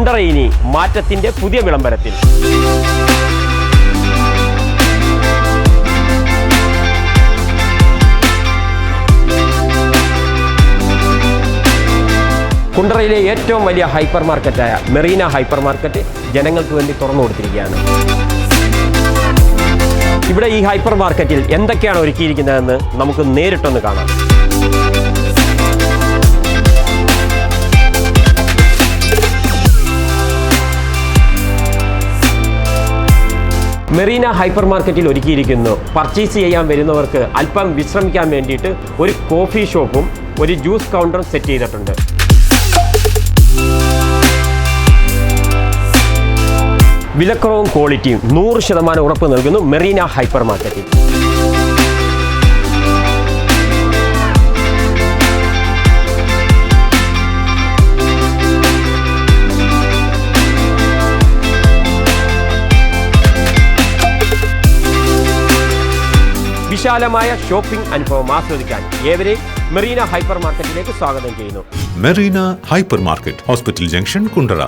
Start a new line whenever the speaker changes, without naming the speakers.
കുണ്ടറ ഇനി മാറ്റത്തിന്റെ പുതിയ വിളംബരത്തിൽ. കുണ്ടറയിലെ ഏറ്റവും വലിയ ഹൈപ്പർ മാർക്കറ്റായ മെറീന ഹൈപ്പർ മാർക്കറ്റ് ജനങ്ങൾക്ക് വേണ്ടി തുറന്നു കൊടുത്തിരിക്കുകയാണ്. ഇവിടെ ഈ ഹൈപ്പർ മാർക്കറ്റിൽ എന്തൊക്കെയാണ് ഒരുക്കിയിരിക്കുന്നതെന്ന് നമുക്ക് നേരിട്ടൊന്ന് കാണാം. മെറീന ഹൈപ്പർ മാർക്കറ്റിൽ ഒരുക്കിയിരിക്കുന്നു പർച്ചേസ് ചെയ്യാൻ വരുന്നവർക്ക് അല്പം വിശ്രമിക്കാൻ വേണ്ടിയിട്ട് ഒരു കോഫി ഷോപ്പും ഒരു ജ്യൂസ് കൗണ്ടറും സെറ്റ് ചെയ്തിട്ടുണ്ട്. വിലക്കുറവും ക്വാളിറ്റിയും 100% ഉറപ്പ് നൽകുന്നു മെറീന ഹൈപ്പർ മാർക്കറ്റിൽ. വിശാലമായ ഷോപ്പിംഗ് അനുഭവം ആസ്വദിക്കാൻ ഏവരെയും മെറീന ഹൈപ്പർ മാർക്കറ്റിലേക്ക് സ്വാഗതം ചെയ്യുന്നു.
Marina hyper market, hospital junction, Kundara.